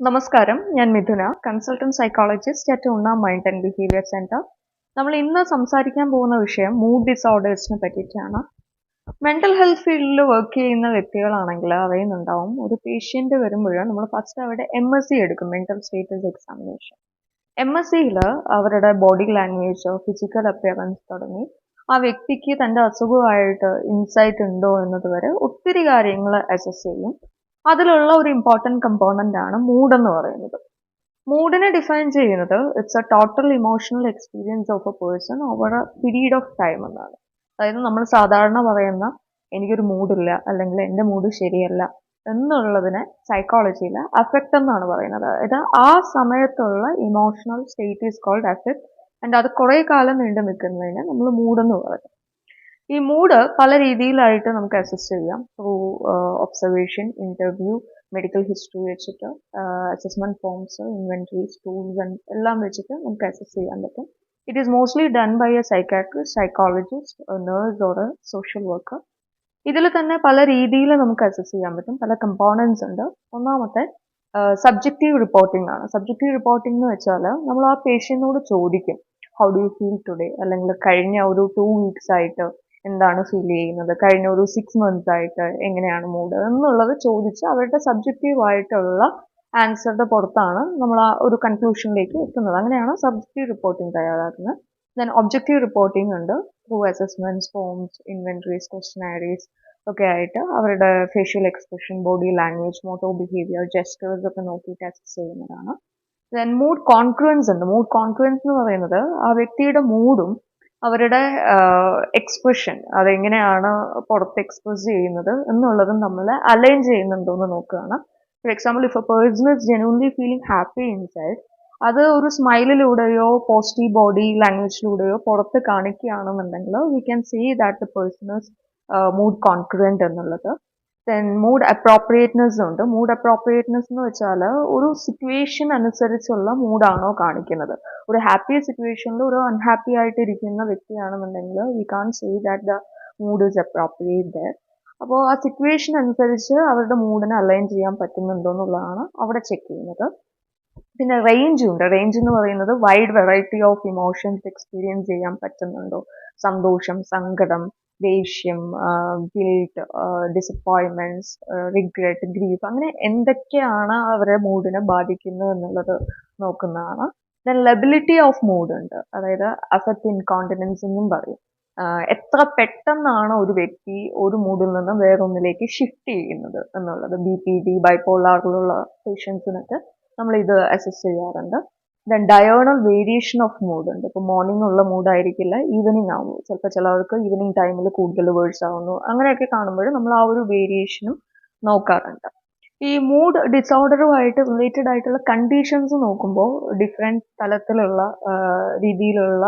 നമസ്കാരം, ഞാൻ Mithuna, consultant psychologist at ഉണ്ണ മൈൻഡ് ആൻഡ് ബിഹേവിയർ സെന്റർ. നമ്മൾ ഇന്ന് സംസാരിക്കാൻ പോകുന്ന വിഷയം മൂഡ് ഡിസോർഡേഴ്സിനെ പറ്റിയിട്ടാണ്. മെന്റൽ ഹെൽത്ത് ഫീൽഡിൽ വർക്ക് ചെയ്യുന്ന വ്യക്തികളാണെങ്കിൽ അറിയുന്നുണ്ടാവും, ഒരു പേഷ്യന്റ് വരുമ്പോൾ നമ്മൾ ഫസ്റ്റ് അവിടെ MSE എടുക്കും, മെന്റൽ സ്റ്റേറ്റസ് എക്സാമിനേഷൻ. MSEയിൽ അവരുടെ ബോഡി ലാംഗ്വേജ്, ഫിസിക്കൽ അപ്പിയറൻസ് തുടങ്ങി ആ വ്യക്തിക്ക് തന്റെ അസുഖമായിട്ട് ഇൻസൈറ്റ് ഉണ്ടോ എന്നതുവരെ ഒത്തിരി കാര്യങ്ങൾ അസസ് ചെയ്യും. അതിലുള്ള ഒരു ഇമ്പോർട്ടൻറ്റ് കമ്പോണന്റ് ആണ് മൂഡ് എന്ന് പറയുന്നത്. മൂഡിനെ ഡിഫൈൻ ചെയ്യുന്നത് it's A total emotional experience of A person over A period of time എന്നാണ്. അതായത് നമ്മൾ സാധാരണ പറയുന്ന എനിക്കൊരു മൂഡില്ല അല്ലെങ്കിൽ എൻ്റെ മൂഡ് ശരിയല്ല എന്നുള്ളതിനെ സൈക്കോളജിയിൽ അഫക്റ്റ് എന്നാണ് പറയുന്നത്. അതായത് ആ സമയത്തുള്ള emotional state is called affect. And അത് കുറേ കാലം നീണ്ടു നിൽക്കുന്നതിന് നമ്മൾ മൂഡെന്ന് പറയും. ഈ മൂഡ് പല രീതിയിലായിട്ട് നമുക്ക് അസസ് ചെയ്യാം. Through observation, interview, medical history വെച്ചിട്ട്, അസസ്മെന്റ് ഫോംസ്, ഇൻവെന്ററീസ്, ടൂൾസ് എല്ലാം വെച്ചിട്ട് നമുക്ക് അസസ് ചെയ്യാൻ പറ്റും. It is mostly done by a psychiatrist, psychologist, nurse or a social worker. ഇതിൽ തന്നെ പല രീതിയിൽ നമുക്ക് അസസ് ചെയ്യാൻ പറ്റും. പല കമ്പോണൻസ് ഉണ്ട്. ഒന്നാമത്തെ സബ്ജക്റ്റീവ് റിപ്പോർട്ടിംഗ് ആണ്. സബ്ജക്റ്റീവ് റിപ്പോർട്ടിംഗ് എന്ന് വെച്ചാൽ നമ്മൾ ആ പേഷ്യന്റിനോട് ചോദിക്കും, how do you feel today, അല്ലെങ്കിൽ കഴിഞ്ഞ ഒരു 2 weeks ആയിട്ട് എന്താണ് ഫീൽ ചെയ്യുന്നത്, കഴിഞ്ഞ ഒരു 6 months ആയിട്ട് എങ്ങനെയാണ് മൂഡ് എന്നുള്ളത് ചോദിച്ച് അവരുടെ സബ്ജക്റ്റീവ് ആയിട്ടുള്ള ആൻസറുടെ പുറത്താണ് നമ്മൾ ആ ഒരു കൺക്ലൂഷനിലേക്ക് എത്തുന്നത്. അങ്ങനെയാണ് സബ്ജക്റ്റീവ് റിപ്പോർട്ടിംഗ് തയ്യാറാക്കുന്നത്. ദെൻ ഒബ്ജക്റ്റീവ് റിപ്പോർട്ടിംഗ് ഉണ്ട്. Through assessments, forms, inventories, questionnaires ഒക്കെ ആയിട്ട് അവരുടെ facial expression, body language, motor behaviour, gestures ഒക്കെ നോക്കിയിട്ട് അസസ് ചെയ്യുന്നതാണ്. ദെൻ മൂഡ് കോൺക്രുവൻസ് ഉണ്ട്. മൂഡ് കോൺക്രുവൻസ് എന്ന് പറയുന്നത് ആ വ്യക്തിയുടെ മൂഡും അവരുടെ എക്സ്പ്രഷൻ അതെങ്ങനെയാണ് പുറത്ത് എക്സ്പ്രസ് ചെയ്യുന്നത് എന്നുള്ളതും നമ്മൾ അലൈൻ ചെയ്യുന്നുണ്ടോ എന്ന് നോക്കുകയാണ്. For example, if a person is genuinely feeling happy inside, അത് ഒരു സ്മൈലിലൂടെയോ പോസിറ്റീവ് ബോഡി ലാംഗ്വേജിലൂടെയോ പുറത്ത് കാണിക്കുകയാണെന്നുണ്ടെങ്കിൽ we can see that the person is mood congruent എന്നുള്ളത്. ദെൻ മൂഡ് അപ്രോപ്രിയേറ്റ്നെസ് ഉണ്ട്. മൂഡ് അപ്രോപ്രിയേറ്റ്നെസ് എന്ന് വെച്ചാൽ ഒരു സിറ്റുവേഷൻ അനുസരിച്ചുള്ള മൂഡാണോ കാണിക്കുന്നത്. ഒരു ഹാപ്പി സിറ്റുവേഷനിൽ ഒരു അൺഹാപ്പി ആയിട്ട് ഇരിക്കുന്ന വ്യക്തിയാണെന്നുണ്ടെങ്കിൽ we can say that the mood is appropriate there. അപ്പോൾ ആ സിറ്റുവേഷൻ അനുസരിച്ച് അവരുടെ മൂഡിനെ അലൈൻ ചെയ്യാൻ പറ്റുന്നുണ്ടോ എന്നുള്ളതാണ് അവിടെ ചെക്ക് ചെയ്യുന്നത്. പിന്നെ റേഞ്ച് ഉണ്ട്. റേഞ്ച് എന്ന് പറയുന്നത് wide variety of emotions experience ചെയ്യാൻ പറ്റുന്നുണ്ടോ. സന്തോഷം, സങ്കടം, ദേഷ്യം, ഗിൽട്ട്, ഡിസപ്പോയിൻമെന്റ്സ്, റിഗ്രറ്റ്, ഗ്രീഫ്, അങ്ങനെ എന്തൊക്കെയാണ് അവരുടെ മൂഡിനെ ബാധിക്കുന്നത് എന്നുള്ളത് നോക്കുന്നതാണ്. ദെൻ ലെബിലിറ്റി ഓഫ് മൂഡ് ഉണ്ട്. അതായത് അഫക്റ്റ് ഇൻകോണ്ടിനൻസ് എന്നും പറയും. എത്ര പെട്ടെന്നാണ് ഒരു വ്യക്തി ഒരു മൂഡിൽ നിന്ന് വേറൊന്നിലേക്ക് ഷിഫ്റ്റ് ചെയ്യുന്നത് എന്നുള്ളത്. BPD, ബൈപോളാറിലുള്ള പേഷ്യൻസിനൊക്കെ നമ്മൾ ഇത് അസസ് ചെയ്യാറുണ്ട്. ദെൻ ഡയോണൽ വേരിയേഷൻ ഓഫ് മൂഡ് ഉണ്ട്. ഇപ്പോൾ മോർണിംഗ് ഉള്ള മൂഡായിരിക്കില്ല, ഈവനിങ് ആവുന്നു. ചിലപ്പോൾ ചിലവർക്ക് ഈവനിങ് ടൈമിൽ കൂടുതൽ വേഴ്സ് ആവുന്നു. അങ്ങനെയൊക്കെ കാണുമ്പോൾ നമ്മൾ ആ ഒരു വേരിയേഷനും നോക്കാറുണ്ട്. ഈ മൂഡ് ഡിസോർഡറുമായിട്ട് റിലേറ്റഡ് ആയിട്ടുള്ള കണ്ടീഷൻസ് നോക്കുമ്പോൾ ഡിഫറെൻറ്റ് തലത്തിലുള്ള രീതിയിലുള്ള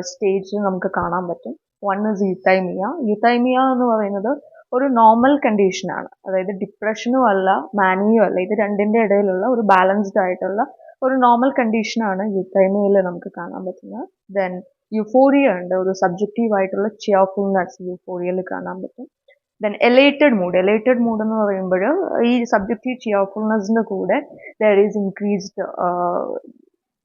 സ്റ്റേജ് നമുക്ക് കാണാൻ പറ്റും. One is യുതൈമിയ. യുതൈമിയ എന്ന് പറയുന്നത് ഒരു നോർമൽ കണ്ടീഷനാണ്. അതായത് ഡിപ്രഷനും അല്ല, മാനിയും അല്ല, ഇത് രണ്ടിൻ്റെ ഇടയിലുള്ള ഒരു ബാലൻസ്ഡ് ആയിട്ടുള്ള ഒരു നോർമൽ കണ്ടീഷനാണ് യുതൈമിയയിൽ നമുക്ക് കാണാൻ പറ്റുന്നത്. ദെൻ യുഫോറിയ ഉണ്ട്. ഒരു സബ്ജക്റ്റീവ് ആയിട്ടുള്ള ചിയർഫുൾനെസ് യുഫോറിയയിൽ കാണാൻ പറ്റും. Then elevated mood. Elevated mood എന്ന് പറയുമ്പോൾ ഈ സബ്ജക്റ്റീവ് ചിയർഫുൾനെസ്സിൻ്റെ കൂടെ ദർ ഈസ് ഇൻക്രീസ്ഡ്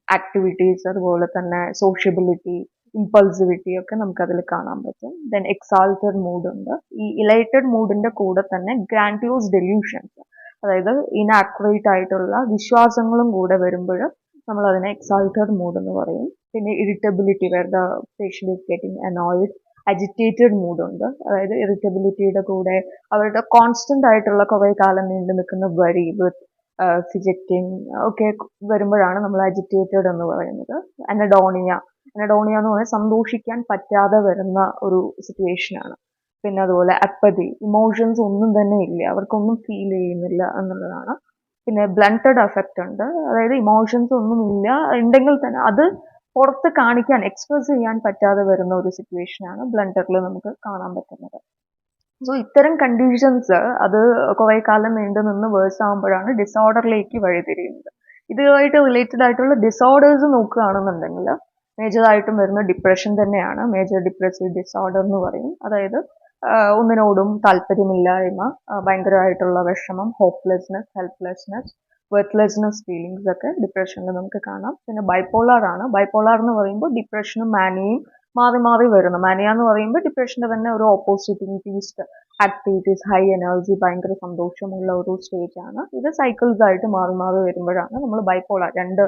ആക്ടിവിറ്റീസ്, അതുപോലെ തന്നെ സോഷ്യബിലിറ്റി, ഇമ്പൾസിവിറ്റി ഒക്കെ നമുക്കതിൽ കാണാൻ പറ്റും. ദെൻ എക്സാൾട്ടഡ് മൂഡ് ഉണ്ട്. ഈ ഇലൈറ്റഡ് മൂഡിന്റെ കൂടെ തന്നെ ഗ്രാൻഡിയോസ് ഡെല്യൂഷൻസ്, അതായത് ഇനാക്യുറേറ്റ് ആയിട്ടുള്ള വിശ്വാസങ്ങളും കൂടെ വരുമ്പോൾ നമ്മൾ അതിനെ എക്സാൾട്ടഡ് മൂഡ് എന്ന് പറയും. പിന്നെ irritability, where the patient is getting annoyed. Agitated mood ഉണ്ട്. അതായത് ഇറിറ്റബിലിറ്റിയുടെ കൂടെ അവരുടെ കോൺസ്റ്റന്റ് ആയിട്ടുള്ള കുറേ കാലം നീണ്ടു നിൽക്കുന്ന വരി വിത്ത് ഫിജറ്റിങ് ഒക്കെ വരുമ്പോഴാണ് നമ്മൾ അജിറ്റേറ്റഡ് എന്ന് പറയുന്നത്. അനഡോണിയ. അനഡോണിയ എന്ന് പറഞ്ഞാൽ സന്തോഷിക്കാൻ പറ്റാതെ വരുന്ന ഒരു സിറ്റുവേഷനാണ്. പിന്നെ അതുപോലെ അപ്പതി, ഇമോഷൻസ് ഒന്നും തന്നെ ഇല്ല, അവർക്കൊന്നും ഫീൽ ചെയ്യുന്നില്ല എന്നുള്ളതാണ്. പിന്നെ ബ്ലണ്ടഡ് അഫക്റ്റ് ഉണ്ട്. അതായത് ഇമോഷൻസ് ഒന്നും ഇല്ല, ഉണ്ടെങ്കിൽ തന്നെ അത് പുറത്ത് കാണിക്കാൻ, എക്സ്പ്രസ് ചെയ്യാൻ പറ്റാതെ വരുന്ന ഒരു സിറ്റുവേഷനാണ് ബ്ലണ്ടറിൽ നമുക്ക് കാണാൻ പറ്റുന്നത്. സോ ഇത്തരം കണ്ടീഷൻസ് അത് കുറേ കാലം നീണ്ടു നിന്ന് വേഴ്സ് ആകുമ്പോഴാണ് ഡിസോർഡറിലേക്ക് വഴിതിരിയുന്നത്. ഇതുമായിട്ട് റിലേറ്റഡ് ആയിട്ടുള്ള ഡിസോർഡേഴ്സ് നോക്കുകയാണെന്നുണ്ടെങ്കിൽ മേജറായിട്ടും വരുന്ന ഡിപ്രഷൻ തന്നെയാണ്. മേജർ ഡിപ്രസീവ് ഡിസോർഡർ എന്ന് പറയും. അതായത് ഒന്നിനോടും താല്പര്യമില്ലായ്മ, ഭയങ്കരമായിട്ടുള്ള വിഷമം, ഹോപ്പ്ലെസ്നെസ്, ഹെൽപ്ലെസ്നെസ്, വെർത്ത്ലെസ്നെസ് ഫീലിങ്സ് ഒക്കെ ഡിപ്രഷനിൽ നമുക്ക് കാണാം. പിന്നെ ബൈപ്പോളാർ ആണ്. ബൈപ്പോളാർ എന്ന് പറയുമ്പോൾ ഡിപ്രഷനും മാനിയയും മാറി മാറി വരുന്നു. മാനിയ എന്ന് പറയുമ്പോൾ ഡിപ്രഷന്റെ തന്നെ ഒരു opposite, increased activities, high energy, ഭയങ്കര സന്തോഷമുള്ള ഒരു സ്റ്റേജ് ആണ്. ഇത് സൈക്കിൾസ് ആയിട്ട് മാറി മാറി വരുമ്പോഴാണ് നമ്മൾ ബൈപ്പോളാർ, രണ്ട്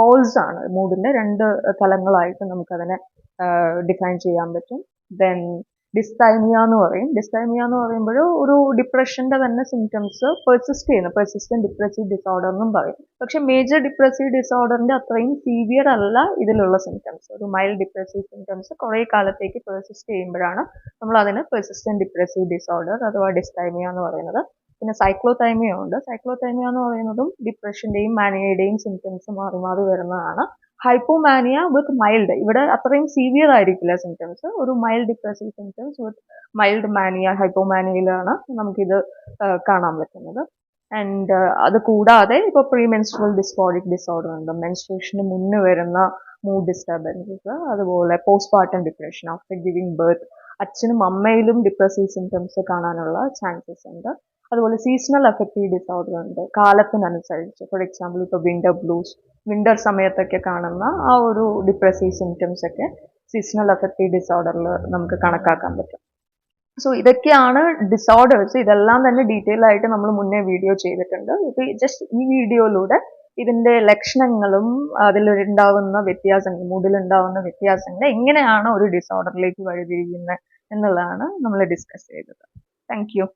പോൾസ് ആണ്, മൂഡിന്റെ രണ്ട് തലങ്ങളായിട്ട് നമുക്കതിനെ ഡിഫൈൻ ചെയ്യാൻ പറ്റും. ദെൻ ഡിസ്തൈമിയ എന്ന് പറയും. ഡിസ്തൈമിയ എന്ന് പറയുമ്പോൾ ഒരു ഡിപ്രഷന്റെ തന്നെ സിംറ്റംസ് പെർസിസ്റ്റന്റ് ഡിപ്രസീവ് ഡിസോർഡർ എന്നും പറയും. പക്ഷെ മേജർ ഡിപ്രസീവ് ഡിസോർഡറിന്റെ അത്രയും സീവിയർ അല്ല ഇതിലുള്ള സിംറ്റംസ്. ഒരു മൈൽഡ് ഡിപ്രസീവ് സിംറ്റംസ് കുറെ കാലത്തേക്ക് പെർസിസ്റ്റ് ചെയ്യുമ്പോഴാണ് നമ്മൾ അതിന് പെർസിസ്റ്റന്റ് ഡിപ്രസീവ് ഡിസോർഡർ അഥവാ ഡിസ്തൈമിയ എന്ന് പറയുന്നത്. പിന്നെ സൈക്ലോതൈമിയ ഉണ്ട്. സൈക്ലോതൈമിയ എന്ന് പറയുന്നതും ഡിപ്രഷന്റെയും മാനിയയുടെയും സിംറ്റംസ് മാറി മാറി വരുന്നതാണ്. ഹൈപ്പോമാനിയ വിത്ത് മൈൽഡ്, ഇവിടെ അത്രയും സീവിയർ ആയിരിക്കില്ല സിംറ്റംസ്, ഒരു മൈൽഡ് ഡിപ്രസീവ് സിംറ്റംസ് വിത്ത് മൈൽഡ് മാനിയ, ഹൈപ്പോമാനിയയിലാണ് നമുക്കിത് കാണാൻ പറ്റുന്നത്. ആൻഡ് അത് കൂടാതെ ഇപ്പോൾ പ്രീമെൻസ്ട്രൽ ഡിസ്ഫോറിക് ഡിസോർഡർ ഉണ്ട്, മെൻസ്ട്രേഷന് മുന്നേ വരുന്ന മൂഡ് ഡിസ്റ്റർബൻസസ്. അതുപോലെ postpartum depression after giving birth, അച്ഛനും അമ്മയിലും ഡിപ്രസീവ് സിംറ്റംസ് കാണാനുള്ള ചാൻസസ് ഉണ്ട്. അതുപോലെ സീസണൽ അഫക്റ്റീവ് ഡിസോർഡർ ഉണ്ട്, കാലത്തിനനുസരിച്ച്. ഫോർ എക്സാമ്പിൾ ഇപ്പോൾ വിന്റർ ബ്ലൂസ്, വിന്റർ സമയത്തൊക്കെ കാണുന്ന ആ ഒരു ഡിപ്രസീവ് സിംറ്റംസ് ഒക്കെ സീസണൽ അഫക്റ്റീവ് ഡിസോർഡറിൽ നമുക്ക് കണക്കാക്കാൻ പറ്റും. സോ ഇതൊക്കെയാണ് ഡിസോർഡേഴ്സ്. ഇതെല്ലാം തന്നെ ഡീറ്റെയിൽ ആയിട്ട് നമ്മൾ മുന്നേ വീഡിയോ ചെയ്തിട്ടുണ്ട്. ഇത് ജസ്റ്റ് ഈ വീഡിയോയിലൂടെ ഇതിന്റെ ലക്ഷണങ്ങളും അതിലുണ്ടാവുന്ന വ്യത്യാസങ്ങൾ, മൂഡിലുണ്ടാവുന്ന വ്യത്യാസങ്ങൾ എങ്ങനെയാണ് ഒരു ഡിസോർഡറിലേക്ക് വഴിതിരിയുന്നത് എന്നുള്ളതാണ് നമ്മൾ ഡിസ്കസ് ചെയ്തത്. Thank you.